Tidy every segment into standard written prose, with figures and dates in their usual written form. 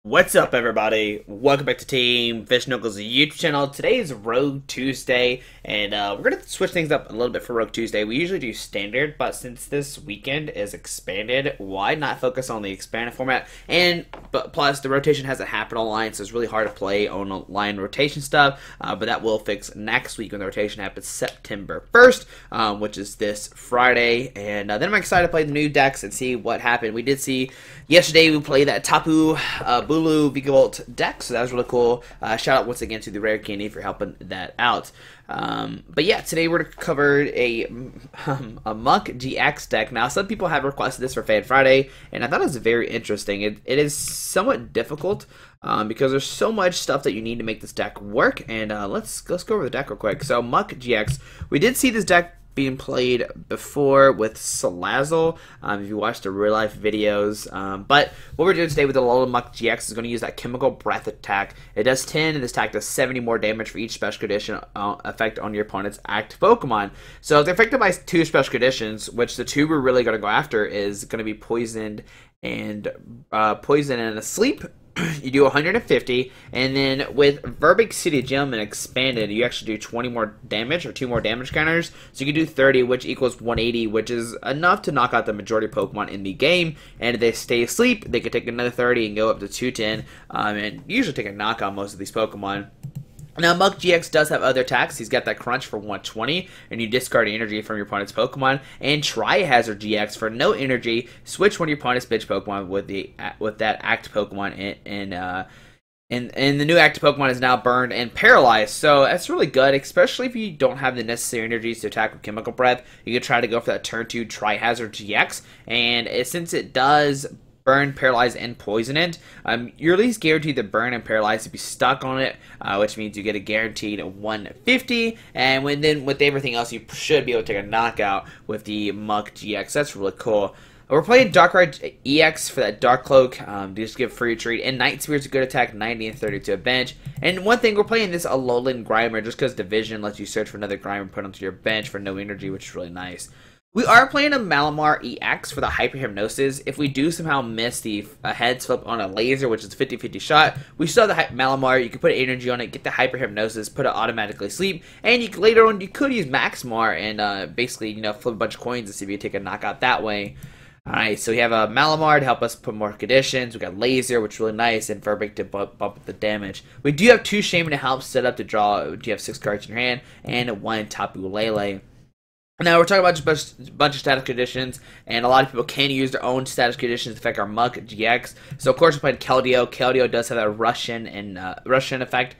What's up, everybody? Welcome back to Team FISHKNUCKLES YouTube channel. Today is Rogue Tuesday, and we're going to switch things up a little bit for Rogue Tuesday. We usually do standard, but since this weekend is expanded, why not focus on the expanded format? But plus, the rotation hasn't happened online, so it's really hard to play online rotation stuff, but that will fix next week when the rotation happens September 1st, which is this Friday, and then I'm excited to play the new decks and see what happened. We did see yesterday we played that Tapu Lele-GX DEX, so that was really cool. Shout out once again to the Rare Candy for helping that out. But yeah, today we're going to cover a Muk-GX deck. Now, some people have requested this for Fan Friday, and I thought it was very interesting. It is somewhat difficult because there's so much stuff that you need to make this deck work. And let's go over the deck real quick. So Muk-GX, we did see this deck being played before with Salazzle, if you watched the real life videos, but what we're doing today with the Alolan Muk-GX is going to use that Chemical Breath attack. It does 10, and this attack does 70 more damage for each special condition effect on your opponent's active Pokemon. So they're affected by two special conditions, which the two we're really going to go after is going to be Poisoned and Asleep. You do 150, and then with Virbank City Gym and Expanded, you actually do 20 more damage, or 2 more damage counters, so you can do 30, which equals 180, which is enough to knock out the majority of Pokemon in the game, and if they stay asleep, they can take another 30 and go up to 210, and usually take a knockout most of these Pokemon. Now, Muk-GX does have other attacks. He's got that Crunch for 120, and you discard energy from your opponent's Pokemon. And Tri-Hazard GX for no energy. Switch one of your opponent's bitch Pokemon with that active Pokemon, and the new active Pokemon is now burned and paralyzed. So that's really good, especially if you don't have the necessary energies to attack with Chemical Breath. You can try to go for that turn 2 Tri-Hazard GX, and since it does burn, paralyze, and poison it, you're at least guaranteed to burn and paralyze if you stuck on it, which means you get a guaranteed 150, and with everything else, you should be able to take a knockout with the Muk-GX. That's really cool. We're playing Darkrai-EX for that Dark Cloak, just give free retreat, and Night Spear is a good attack, 90 and 30 to a bench. And one thing, we're playing this Alolan Grimer just because Division lets you search for another Grimer and put onto your bench for no energy, which is really nice. We are playing a Malamar-EX for the Hyper Hypnosis. If we do somehow miss the head flip on a laser, which is a 50-50 shot, we still have the Malamar. You can put energy on it, get the Hyper Hypnosis, put it automatically sleep, and later on you could use Maxmar and basically, flip a bunch of coins and see if you take a knockout that way. Alright, so we have a Malamar to help us put more conditions. We got Laser, which is really nice, and Virbank to bump up the damage. We do have 2 Shaymin to help set up to draw. You have 6 cards in your hand, and 1 Tapu Lele. Now, we're talking about just a bunch of status conditions, and a lot of people can use their own status conditions to affect our Muk-GX. So, of course, we're playing Keldeo. Keldeo does have that Russian effect.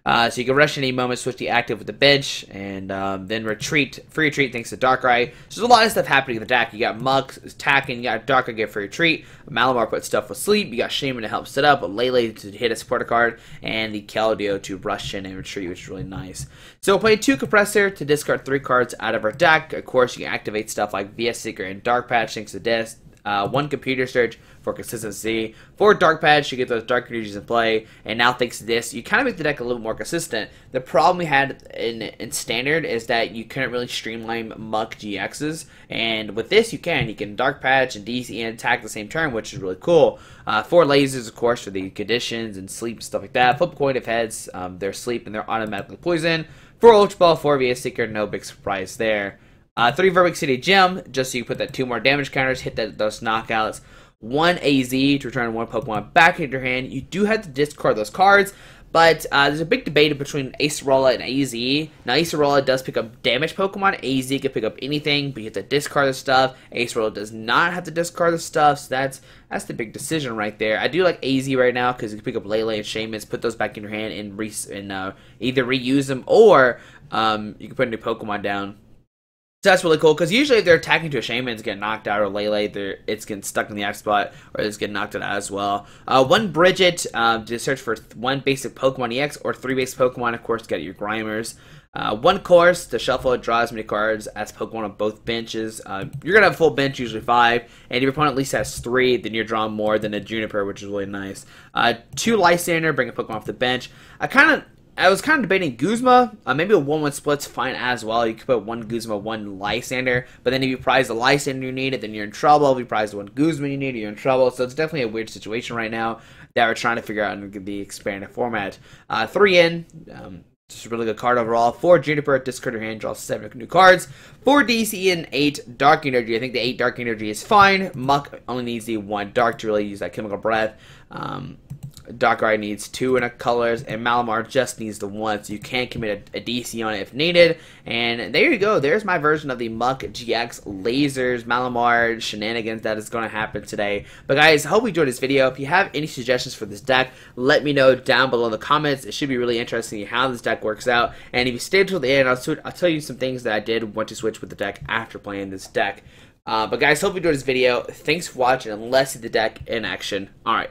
So you can rush any moment, switch the active with the bench, and then free retreat thanks to Darkrai. So there's a lot of stuff happening in the deck. You got Muk attacking, you got Darkrai get free retreat, Malamar puts stuff with sleep, you got Shaymin to help set up, a Lele to hit a supporter card, and the Keldeo to rush in and retreat, which is really nice. So we'll play 2 Compressor to discard 3 cards out of our deck. Of course, you can activate stuff like VS Seeker and Dark Patch thanks to this. 1 Computer Search for consistency. 4 Dark Patch to get those dark energies in play. And now thanks to this, you kind of make the deck a little more consistent. The problem we had in Standard is that you couldn't really streamline Muk-GXs. And with this, you can. You can Dark Patch and DC and attack the same turn, which is really cool. 4 lasers, of course, for the conditions and sleep and stuff like that. Flip a coin if heads, they're sleep and they're automatically poison. 4 Ultra Ball, 4 VS Seeker, no big surprise there. 3 Virbank City Gym, just so you put that 2 more damage counters, hit those knockouts. 1 AZ to return 1 Pokemon back into your hand. You do have to discard those cards, but there's a big debate between Acerola and AZ. Now, Acerola does pick up damage Pokemon. AZ can pick up anything, but you have to discard the stuff. Acerola does not have to discard the stuff, so that's the big decision right there. I do like AZ right now because you can pick up Lele and Shaymin, put those back in your hand, and either reuse them or you can put a new Pokemon down. So that's really cool, because usually if they're attacking to a Shaymin, it's getting knocked out, or Lele, it's getting stuck in the X spot, or it's getting knocked out as well. 1 Brigette to search for 1 basic Pokemon EX, or 3 basic Pokemon, of course, to get your Grimers. 1 Colress to shuffle, draw as many cards as Pokemon on both benches. You're going to have a full bench, usually 5, and if your opponent at least has 3, then you're drawing more than a Juniper, which is really nice. 2 Lysandre, bring a Pokemon off the bench. I was kind of debating Guzma. Maybe a 1-1 split's fine as well. You could put 1 Guzma, 1 Lysandre. But then if you prize the Lysandre you need it, then you're in trouble. If you prize the 1 Guzma you need it, you're in trouble. So it's definitely a weird situation right now. that we're trying to figure out in the expanded format. 3 in, just a really good card overall. 4 Juniper, discard your hand, draw 7 new cards. 4 DC and 8 Dark Energy. I think the 8 Dark Energy is fine. Muk only needs the 1 Dark to really use that Chemical Breath. Darkrai needs 2 in a colors, and Malamar just needs the 1, so you can commit a DC on it if needed. And there you go. There's my version of the Muk-GX Lasers Malamar shenanigans that is going to happen today. But guys, I hope you enjoyed this video. If you have any suggestions for this deck, let me know down below in the comments. It should be really interesting how this deck works out. And if you stay until the end, I'll tell you some things that I did want to switch with the deck after playing this deck. But guys, hope you enjoyed this video. Thanks for watching, and let's see the deck in action. Alright.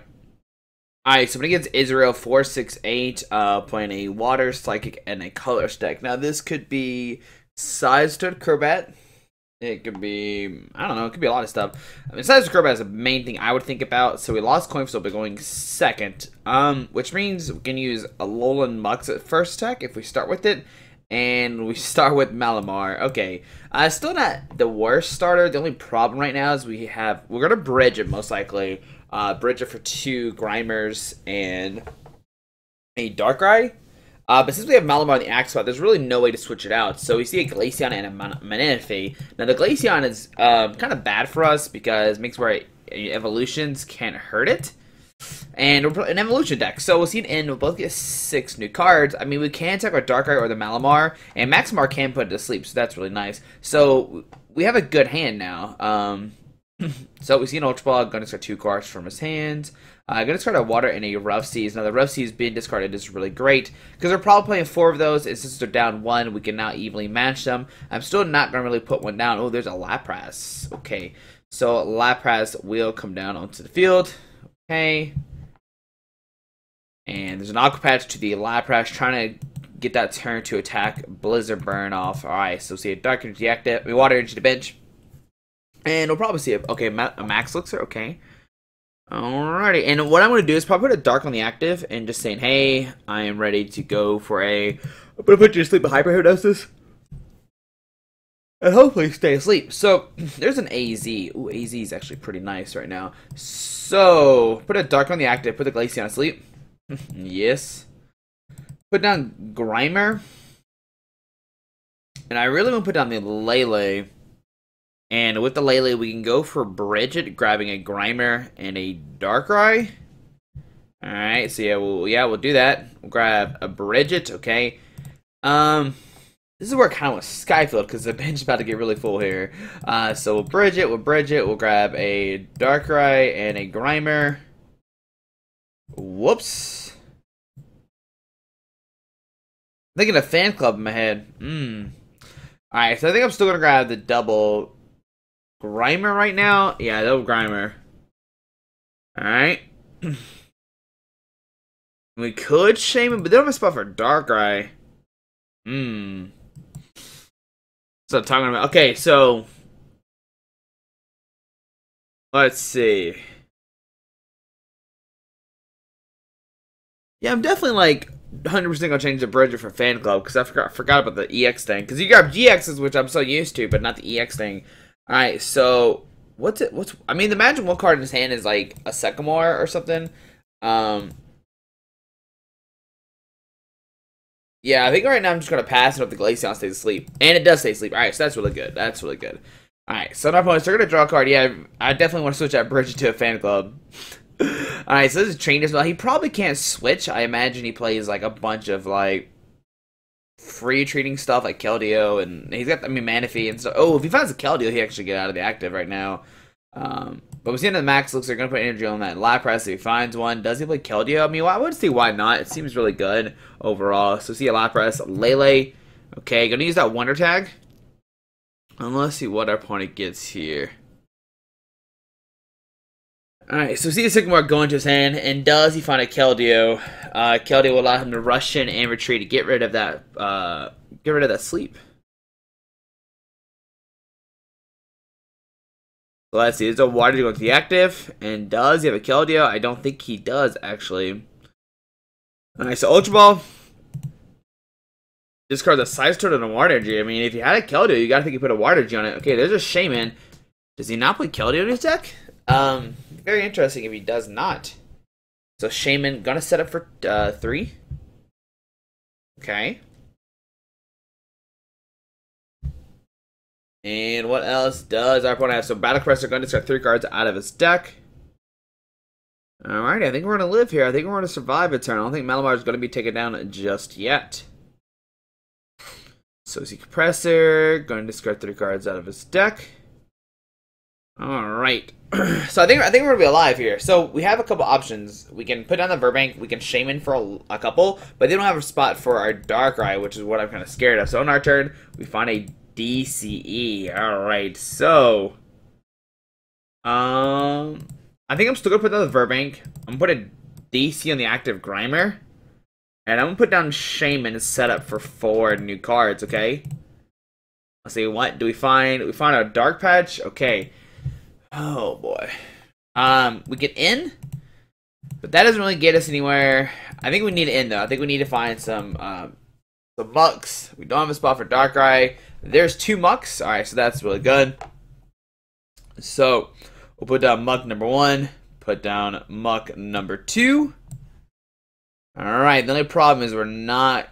Alright, so when against Israel 468, playing a Water, Psychic, and a Colorless deck. Now, this could be Side-Stood Crobat. It could be, I don't know, it could be a lot of stuff. I mean, Side-Stood Crobat is the main thing I would think about. So we lost coin, so we'll be going second. Which means we can use Alolan Muk's at first attack if we start with it. And we start with Malamar. Okay, still not the worst starter. The only problem right now is we're going to bridge it most likely. Bridge it for 2 Grimers and a Darkrai. But since we have Malamar in the Axe spot, there's really no way to switch it out. So we see a Glaceon and a Manaphy. Now the Glaceon is kind of bad for us because it makes where evolutions can't hurt it. And we're an evolution deck, so we'll see an end. We'll both get 6 new cards. I mean, we can attack our Darkrai or the Malamar, and Maximar can put it to sleep, so that's really nice. So we have a good hand now. So we see an Ultra Ball, going to discard 2 cards from his hands. Going to discard a Water and a Rough Seas. Now the Rough Seas being discarded is really great because we're probably playing 4 of those, and since they're down 1, we can now evenly match them. I'm still not going to really put one down. Oh, there's a Lapras. Okay, so Lapras will come down onto the field. Okay. And there's an Aqua Patch to the Lapras, trying to get that turn to attack Blizzard Burn off. Alright, so see a Dark Energy active. We Water Energy to bench. And we'll probably see a Max Elixir. Okay. Alrighty. And what I'm going to do is probably put a Dark on the active and just saying, hey, I am ready to go for a. I'm going to put you to sleep with Hyper Hypnosis. And hopefully stay asleep. So, there's an AZ. Ooh, AZ is actually pretty nice right now. So, put a Dark on the active. Put the Glaceon to sleep. Yes. Put down Grimer. And I really want to put down the Lele. And with the Lele, we can go for Brigette, grabbing a Grimer and a Darkrai. Alright, so we'll do that. We'll grab a Brigette, okay. This is where I kind of want Skyfield, because the bench is about to get really full here. So we'll Brigette, we'll grab a Darkrai and a Grimer. Whoops. I'm thinking a fan club in my head. Alright, so I think I'm still going to grab the double Grimer right now. Yeah, double Grimer. Alright. We could Shaymin, but they don't have a spot for Darkrai. So I'm talking about. Okay, so let's see. Yeah, I'm definitely like 100% gonna change the Bridger for Fan Club because I forgot about the EX thing. Because you grab GXs, which I'm so used to, but not the EX thing. All right, so I mean, imagine one card in his hand is like a Sycamore or something. Yeah, I think right now I'm just going to pass it up the Glaceon stays asleep. And it does stay asleep. Alright, so that's really good. That's really good. Alright, so our opponents are going to draw a card. Yeah, I definitely want to switch that Bridget to a Fan Club. Alright, so this is trained as well. He probably can't switch. I imagine he plays like a bunch of like free treating stuff like Keldeo. And he's got, I mean, Manaphy and stuff. Oh, if he finds a Keldeo, he actually get out of the active right now. But we see in the Max looks they're going to put energy on that Lapras if he finds one. Does he play Keldeo? I mean, I would see why not. It seems really good overall. So see a Lapras, Lele. Okay, going to use that Wonder Tag. And let's see what our opponent gets here. Alright, so see the Sycamore go into his hand, and does he find a Keldeo? Keldeo will allow him to rush in and retreat to get rid of that sleep. So let's see, there's a Water going to the active, and does he have a Keldeo? I don't think he does, actually. Alright, so Ultra Ball. Discard the Side Turtle and a Water Energy. I mean, if you had a Keldeo, you gotta think you put a Water Energy on it. Okay, there's a Shaymin. Does he not play Keldeo in his deck? Very interesting if he does not. So Shaymin gonna set up for 3. Okay. And what else does our opponent have? So Battle Compressor going to discard 3 cards out of his deck. Alright, I think we're going to live here. I think we're going to survive a turn. I don't think Malamar is going to be taken down just yet. So Seeker Compressor going to discard 3 cards out of his deck. Alright. So I think we're going to be alive here. So we have a couple options. We can put down the Virbank. We can Shaymin for a couple. But they don't have a spot for our Darkrai, which is what I'm kind of scared of. So on our turn, we find a DCE. Alright, so I think I'm still gonna put down the Virbank. I'm gonna put a DC on the active Grimer. And I'm gonna put down Shaymin and set up for 4 new cards, okay? Let's see, what do we find? We find a Dark Patch, okay. Oh boy. We get in, but that doesn't really get us anywhere. I think we need to end though. I think we need to find some Mucks. We don't have a spot for Darkrai. There's 2 Mucks. Alright, so that's really good. So we'll put down Muck number 1, put down Muck number 2. Alright, the only problem is we're not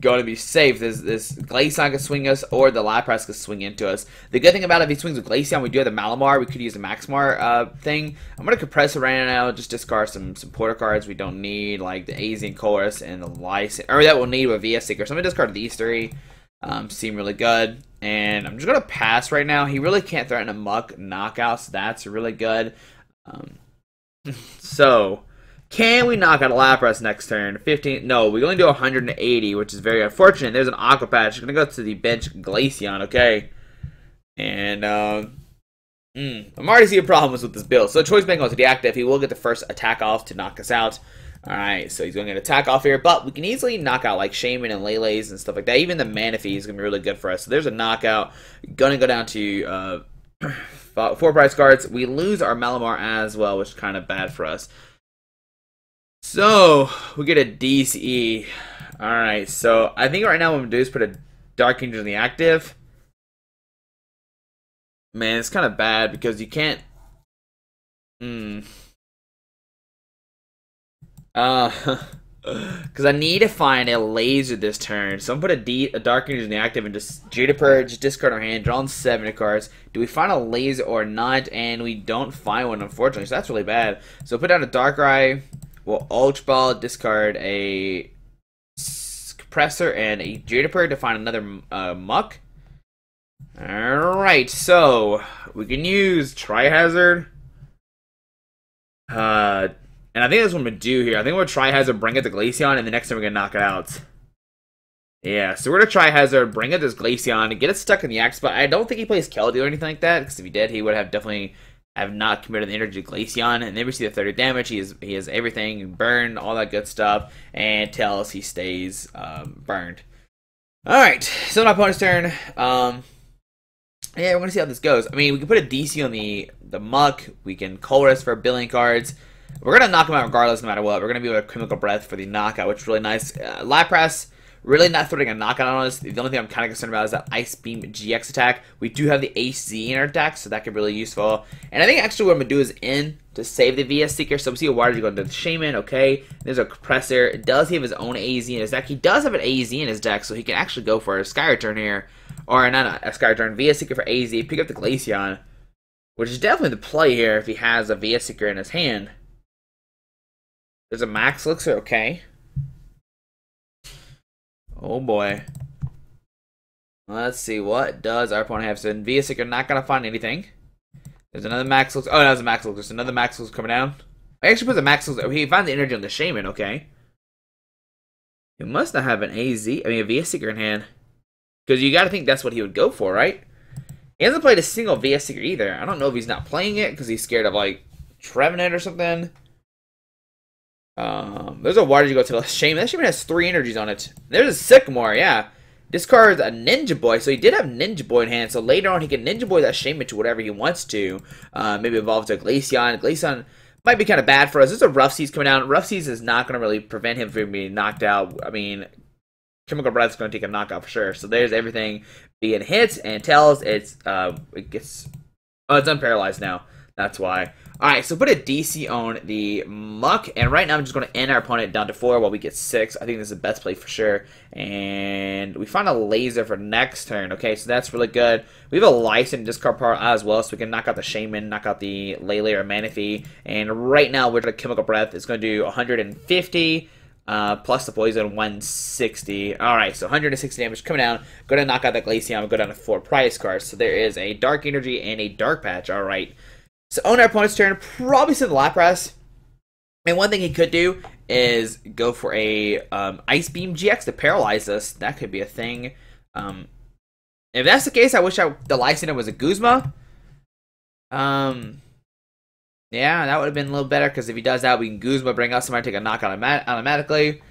going to be safe. This Glaceon can swing us, or the Lapras can swing into us. The good thing about it, if he swings with Glaceon, we do have the Malamar. We could use the Maxmar thing. I'm going to Compressor right now, just discard some Porter cards we don't need, like the AZ and Colress and the Lysandre, or that we'll need with VS Seeker. So I'm going to discard these 3. Seem really good. And I'm just going to pass right now. He really can't threaten a Muck knockout, so that's really good. So can we knock out a Lapras next turn? 15? No, we only do 180, which is very unfortunate. There's an Aqua Patch. We're going to go to the bench Glaceon, okay? And, I'm already seeing problems with this build. So Choice Band goes to deactive. He will get the first attack off to knock us out. Alright, so he's going to get an attack off here. But we can easily knock out, like, Shaymin and Lele's and stuff like that. Even the Manaphy is going to be really good for us. So there's a knockout. Going to go down to 4 prize cards. We lose our Malamar as well, which is kind of bad for us. So, we get a DCE. Alright, so I think right now what I'm going to do is put a Dark Angel in the active. Man, it's kind of bad because you can't... Because I need to find a laser this turn. So I'm going to put a Dark Angel in the active and just Juniper, just discard our hand, draw on 7 cards. Do we find a laser or not? And we don't find one, unfortunately. So that's really bad. So put down a Darkrai. We'll Ultra Ball, discard a Compressor and a Juniper to find another Muck. Alright, so we can use Tri-Hazard. And I think that's what I'm going to do here. I think we'll Tri-Hazard, bring it to Glaceon, and the next time we're going to knock it out. Yeah, so we're going to Tri-Hazard, bring it to this Glaceon, and get it stuck in the axe spot. I don't think he plays Keldeo or anything like that, because if he did, he would have definitely have not committed the energy to Glaceon. And then we see the 30 damage. He has everything, burn, all that good stuff, and tells he stays burned. Alright, so my opponent's turn. Yeah, we're going to see how this goes. I mean, we can put a DC on the Muck. We can Colress for 1 billion cards. We're going to knock him out regardless no matter what. We're going to be able to Chemical Breath for the knockout, which is really nice. Lapras, really not throwing a knockout on us. The only thing I'm kind of concerned about is that Ice Beam GX attack. We do have the AZ in our deck, so that could be really useful. And I think actually what I'm going to do is end to save the VS Seeker. So we see a Water go into the Shaymin, okay. There's a Compressor. Does he have his own AZ in his deck? He does have an AZ in his deck, so he can actually go for a Sky Return here. Or not a Sky Return, VS Seeker for AZ. Pick up the Glaceon, which is definitely the play here if he has a VS Seeker in his hand. There's a Max Elixir, okay. Oh boy. Let's see, what does our opponent have? So VS Seeker not going to find anything. There's another Max Elixir. Oh, that was a Max Elixir. There's another Max Elixir coming down. I actually put the Max Elixir. He found the energy on the Shaymin, okay. He must not have an AZ, a VS Seeker in hand. Because you got to think that's what he would go for, right? He hasn't played a single VS Seeker either. I don't know if he's not playing it because he's scared of, like, Trevenant or something. There's a Water you go to the Shaymin. That Shaymin has 3 energies on it. There's a Sycamore, yeah. Discards a Ninja Boy. So he did have Ninja Boy in hand. So later on, he can Ninja Boy that Shaymin to whatever he wants to. Maybe evolve to a Glaceon. Glaceon might be kind of bad for us. There's a Rough Seas coming down. Rough Seas is not going to really prevent him from being knocked out. I mean, Chemical Breath is going to take a knockout for sure. So there's everything being hit and tells. It's unparalyzed now. That's why. Alright, so put a DC on the Muck, and right now I'm just going to end our opponent down to 4 while we get 6. I think this is the best play for sure. And we find a laser for next turn. Okay, so that's really good. We have a Lysandre discard part as well, so we can knock out the Shaymin, knock out the Lele or Manaphy. And right now we're going to Chemical Breath. It's going to do 150. Plus the poison, 160. Alright, so 160 damage coming down. Going to knock out the Glaceon, go down to 4 prize cards. So there is a Dark Energy and a Dark Patch. Alright. So on our opponent's turn, probably send the Lapras. And one thing he could do is go for a Ice Beam GX to paralyze us. That could be a thing. If that's the case, I wish the Lysandre was a Guzma. Yeah, that would have been a little better, because if he does that, we can Guzma, bring out somebody, take a knockout automatically.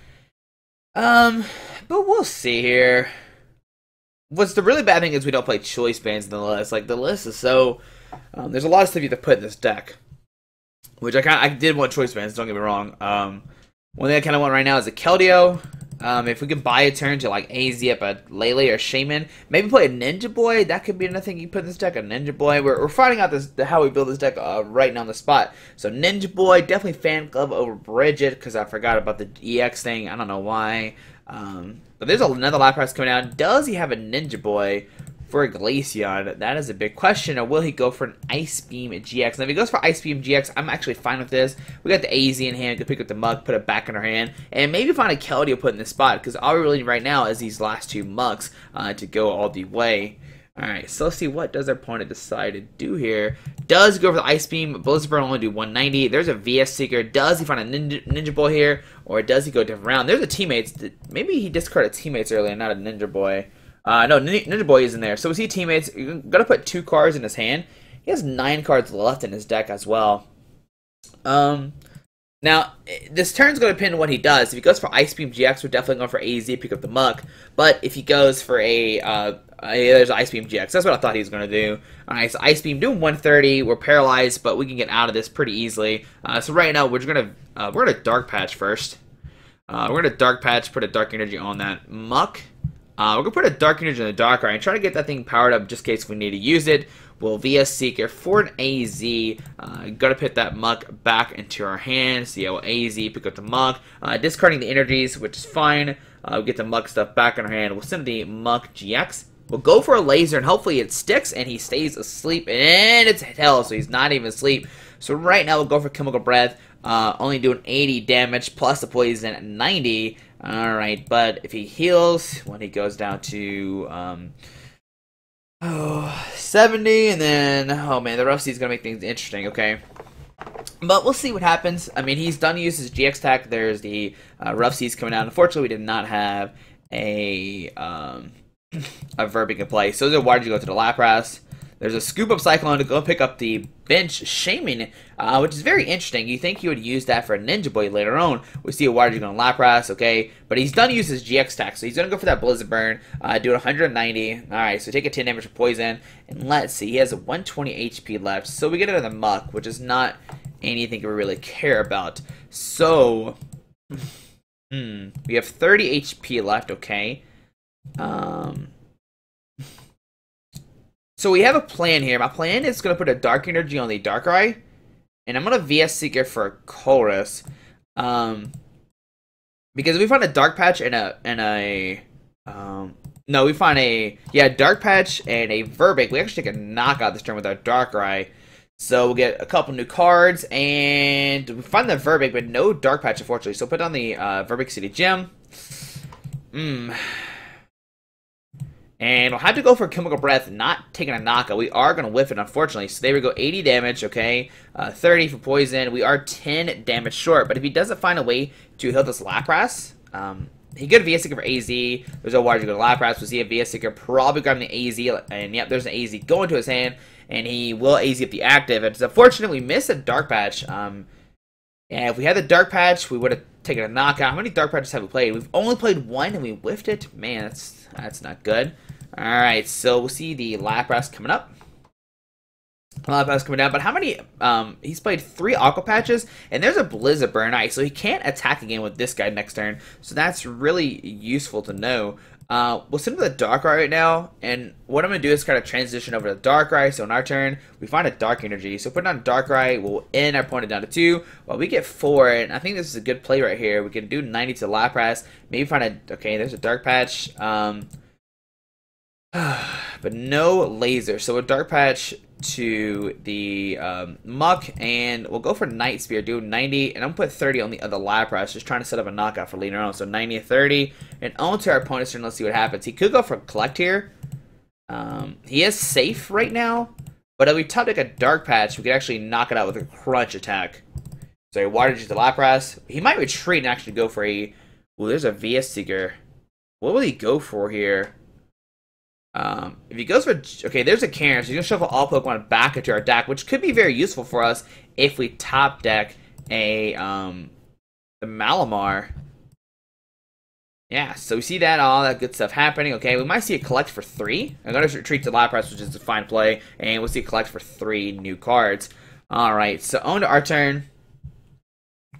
But we'll see here. What's the really bad thing is we don't play choice bands in the list. Like, the list is so... there's a lot of stuff you have to put in this deck. Which I did want choice bands, don't get me wrong. One thing I kind of want right now is a Keldeo. If we can buy a turn to like AZ up a Lele or Shaymin, maybe play a Ninja Boy. That could be another thing you put in this deck, a Ninja Boy. We're finding out how we build this deck right now on the spot. So Ninja Boy, definitely Fan Club over Brigette, because I forgot about the EX thing. I don't know why. But there's another Lapras coming out. Does he have a Ninja Boy for a Glaceon? That is a big question. Or will he go for an Ice Beam GX? And if he goes for Ice Beam GX, I'm actually fine with this. We got the AZ in hand. We can pick up the Mug, put it back in our hand, and maybe find a Keldeo put in this spot, because all we really need right now is these last 2 Mugs to go all the way. Alright, so let's see, what does our opponent decide to do here? Does he go for the Ice Beam? Blizzard Burn only do 190. There's a VS Seeker. Does he find a Ninja Boy here? Or does he go a different round? There's a Teammates. Maybe he discarded Teammates earlier, not a Ninja Boy. No, Ninja Boy is in there. So is he Teammates? You're going to put 2 cards in his hand. He has 9 cards left in his deck as well. Now, this turn's going to depend on what he does. If he goes for Ice Beam GX, we're definitely going for AZ, pick up the Muck. But if he goes for there's Ice Beam GX. That's what I thought he was going to do. Alright, so Ice Beam doing 130. We're paralyzed, but we can get out of this pretty easily. So right now, we're going to Dark Patch first. We're going to Dark Patch, put a Dark Energy on that Muck. We're going to put a Dark Energy in the Darkrai and try to get that thing powered up just in case we need to use it. We'll VS Seeker for an AZ. Got to put that Muck back into our hands. So yeah, we'll AZ, pick up the Muck. Discarding the energies, which is fine. We'll get the Muck stuff back in our hand. We'll send the Muk-GX. We'll go for a laser, and hopefully it sticks, and he stays asleep. And it's hell, so he's not even asleep. So right now, we'll go for Chemical Breath. Only doing 80 damage, plus the poison at 90. Alright, but if he heals, when he goes down to 70, and then, oh man, the rough seed is going to make things interesting, okay? But we'll see what happens. I mean, he's done to use his GX attack. There's the rough seeds coming out. Unfortunately, we did not have a Virbank in play. So why did you go to the Lapras? There's a Scoop Up Cyclone to go pick up the bench Shaymin, which is very interesting. You think he would use that for a Ninja Boy later on. We see a Water going to Lapras, okay? But he's done to use his GX attack, so he's going to go for that Blizzard Burn, do it 190. Alright, so take a 10 damage for poison. And let's see, he has a 120 HP left. So we get another Muck, which is not anything we really care about. So, we have 30 HP left, okay? So we have a plan here. My plan is going to put a Dark Energy on the Darkrai, and I'm going to VS Seeker for a Colress. Because if we find a Dark Patch and no, we find Dark Patch and a Virbank. We actually take a knockout this turn with our Darkrai. So we'll get a couple new cards, and we find the Virbank, but no Dark Patch, unfortunately. So put on the Virbank City Gym. And we'll have to go for Chemical Breath, not taking a knockout. We are going to whiff it, unfortunately. So there we go, 80 damage, okay? 30 for poison. We are 10 damage short. But if he doesn't find a way to heal this Lapras, he could VS Seeker for AZ. There's no water to go to Lapras. We'll see a VS Seeker probably grabbing the AZ. And yep, there's an AZ going to his hand. And he will AZ up the active. It's unfortunate we missed a Dark Patch. And if we had the Dark Patch, we would have taken a knockout. How many Dark Patches have we played? We've only played one and we whiffed it. Man, that's not good. Alright, so we'll see the Lapras coming up. A lot of pass coming down, but how many? He's played 3 Aqua Patches, and there's a Blizzard Burn Ice, so he can't attack again with this guy next turn. So that's really useful to know. We'll send him to the Darkrai right now, and what I'm going to do is kind of transition over to the Darkrai. So in our turn, we find a Dark Energy. So putting on Darkrai, we'll end our opponent down to 2, while we get 4, and I think this is a good play right here. We can do 90 to Lapras, maybe find a, okay, there's a Dark Patch, but no laser. So a Dark Patch to the Muck, and we'll go for Night Spear, do 90, and I'm gonna put 30 on the other Lapras, just trying to set up a knockout for later on. So 90 to 30, and on to our opponent's turn. Let's see what happens. He could go for Collect here. He is safe right now, but if we top deck a Dark Patch, we could actually knock it out with a Crunch attack. So he Water Juice the Lapras. He might retreat and actually go for a, well, there's a VS Seeker. What will he go for here? If he goes for, okay, there's a Karen, so he's going to shuffle all Pokemon back into our deck, which could be very useful for us if we top deck a, the Malamar. Yeah, so we see that, all that good stuff happening. Okay, we might see a Collect for 3. I'm going to retreat to Lapras, which is a fine play, and we'll see a Collect for 3 new cards. Alright, so on to our turn.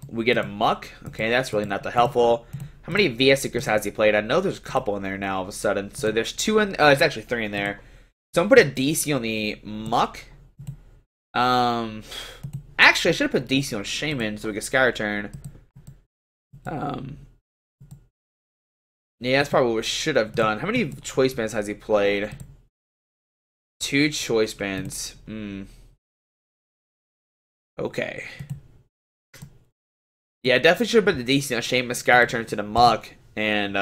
We get a Muck. Okay, that's really not that helpful. How many VS Seekers has he played? I know there's a couple in there now all of a sudden. So there's 2 in, it's actually 3 in there. So I'm gonna put a DC on the Muck. Actually I should have put DC on Shaymin so we get Sky Return. Yeah, that's probably what we should have done. How many Choice Bands has he played? 2 Choice Bands. Okay. Yeah, definitely should have put the DC on Shaymin, Sky Return to the Muck, and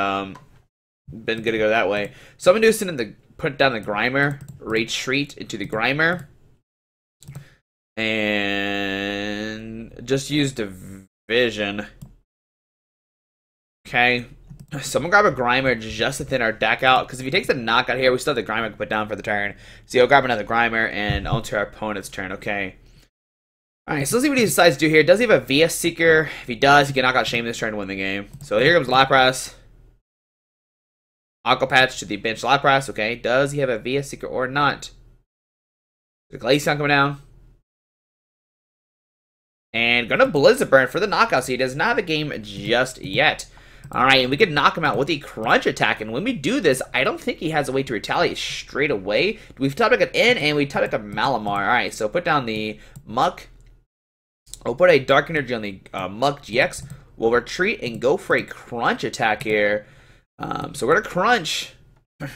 been good to go that way. So I'm gonna do is put down the Grimer, retreat into the Grimer, and just use Division. Okay, so I'm gonna grab a Grimer just to thin our deck out, because if he takes the knockout here, we still have the Grimer to put down for the turn. So he'll grab another Grimer and onto our opponent's turn. Okay. Alright, so let's see what he decides to do here. Does he have a VS Seeker? If he does, he can knock out Shaymin this turn to win the game. So here comes Lapras. Aqua Patch to the bench Lapras. Okay, does he have a VS Seeker or not? The Glaceon coming down. And gonna Blizzard Burn for the knockout, so he does not have a game just yet. Alright, and we can knock him out with the Crunch attack. And when we do this, I don't think he has a way to retaliate straight away. We've top decked an in, and we top decked a Malamar. Alright, so put down the Muck. We'll put a Dark Energy on the Muk-GX. We'll retreat and go for a Crunch attack here. So we're going to Crunch.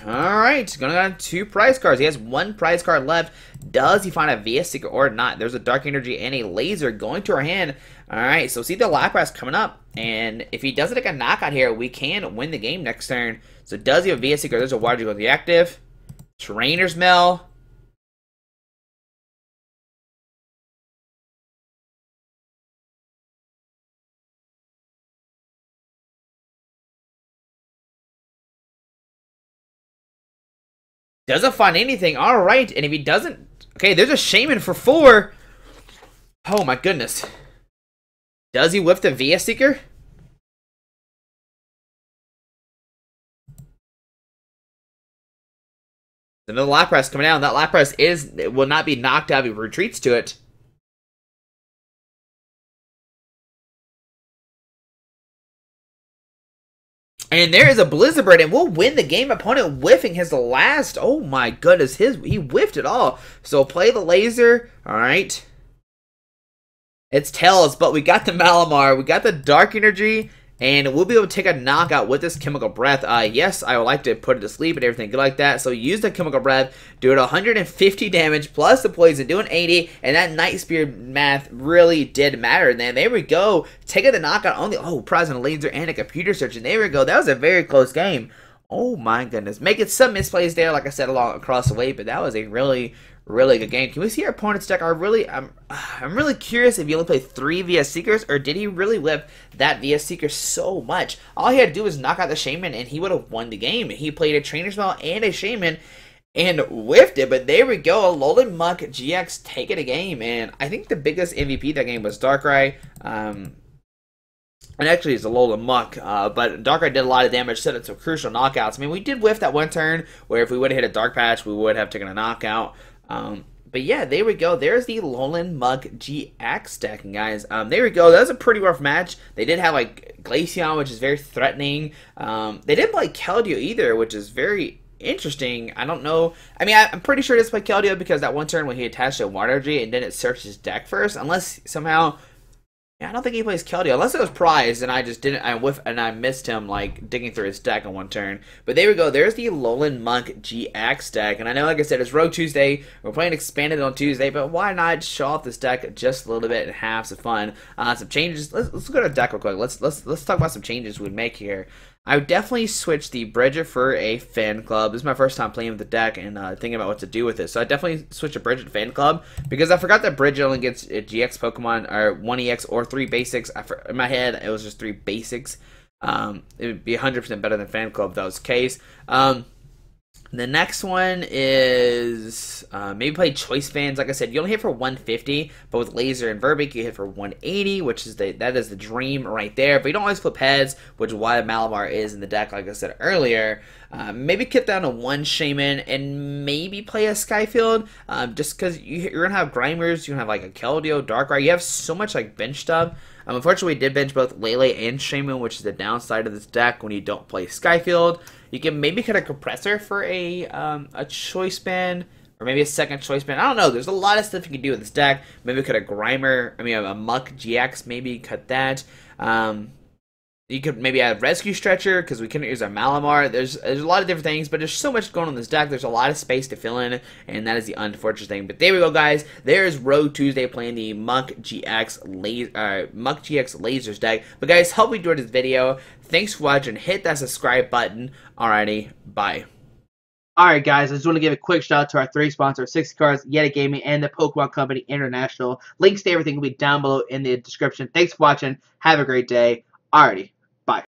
Alright, gonna got 2 prize cards. He has 1 prize card left. Does he find a VS Seeker or not? There's a Dark Energy and a Laser going to our hand. Alright, so see the Lapras coming up. And if he doesn't take a knockout here, we can win the game next turn. So does he have a VS Seeker? There's a Water Juice on the active. Trainer's Mail. Doesn't find anything. Alright, and if he doesn't... Okay, there's a Shaymin for 4. Oh my goodness. Does he whiff the VS Seeker? Another Lapras coming down. That Lapras will not be knocked out if he retreats to it. And there is a Blizzard Bird, and we'll win the game. Opponent whiffing his last. Oh my goodness, he whiffed it all. So play the Laser. All right. It's Tails, but we got the Malamar. We got the Dark Energy, and we'll be able to take a knockout with this Chemical Breath. Yes, I would like to put it to sleep and everything good like that. So use the Chemical Breath, do it 150 damage plus the poison, doing 80, and that Night Spear math really did matter. And then there we go, taking the knockout on the prize on a Laser and a Computer Search, and there we go. That was a very close game. Oh my goodness, making some misplays there, like I said, across the way, but that was a really good game. Can we see our opponent's deck? I'm really curious if he only played 3 VS Seekers, or did he really whip that VS Seeker so much? All he had to do was knock out the Shaymin, and he would have won the game. He played a Trainer's Mail and a Shaymin, and whiffed it. But there we go, Alolan Muk-GX taking a game, and I think the biggest MVP that game was Darkrai. And actually, it's a Alolan Muk, but Darkrai did a lot of damage, set up some crucial knockouts. I mean, we did whiff that one turn, where if we would have hit a Dark Patch, we would have taken a knockout. But yeah, there we go. There's the Alolan Muk-GX deck, and guys. There we go. That was a pretty rough match. They did have like Glaceon, which is very threatening. They didn't play Keldeo either, which is very interesting. I don't know. I mean, I'm pretty sure it's play Keldeo because that one turn when he attached a Water Energy and then it searched his deck first, unless somehow. Yeah, I don't think he plays Keldeo, unless it was Prize, and I just didn't, I missed him, like, digging through his deck on one turn. But there we go, there's the Alolan Muk-GX deck, and I know, like I said, it's Rogue Tuesday, we're playing Expanded on Tuesday, but why not show off this deck just a little bit and have some fun? Some changes, let's go to the deck real quick, let's talk about some changes we'd make here. I would definitely switch the Brigette for a Fan Club. This is my first time playing with the deck and thinking about what to do with it. So I definitely switch a Brigette Fan Club because I forgot that Brigette only gets a GX Pokemon or 1 EX or 3 basics. In my head, it was just 3 basics. It would be 100% better than Fan Club if that was the case. The next one is maybe play Choice Fans. Like I said, you only hit for 150, but with Laser and Virbank, you hit for 180, which is that is the dream right there. But you don't always flip heads, which is why Malamar is in the deck, like I said earlier. Maybe cut down to 1 Shaymin and maybe play a Skyfield, just because you're gonna have Grimers, you're gonna have like a Keldeo, Darkrai. You have so much like bench stuff. Unfortunately, we did bench both Lele and Shaymin, which is the downside of this deck when you don't play Skyfield. You can maybe cut a Compressor for a Choice Band, or maybe a second Choice Band. I don't know. There's a lot of stuff you can do with this deck. Maybe cut a a Muk-GX, maybe cut that. You could maybe add Rescue Stretcher, because we couldn't use our Malamar. There's a lot of different things, but there's so much going on in this deck. There's a lot of space to fill in, and that is the unfortunate thing. But there we go, guys. There's Rogue Tuesday playing the Muk-GX Lasers deck. But guys, hope you enjoyed this video. Thanks for watching. Hit that subscribe button. Alrighty, bye. Alright guys, I just want to give a quick shout out to our 3 sponsors, 60 Cards, Yeti Gaming, and the Pokemon Company International. Links to everything will be down below in the description. Thanks for watching. Have a great day. Alrighty.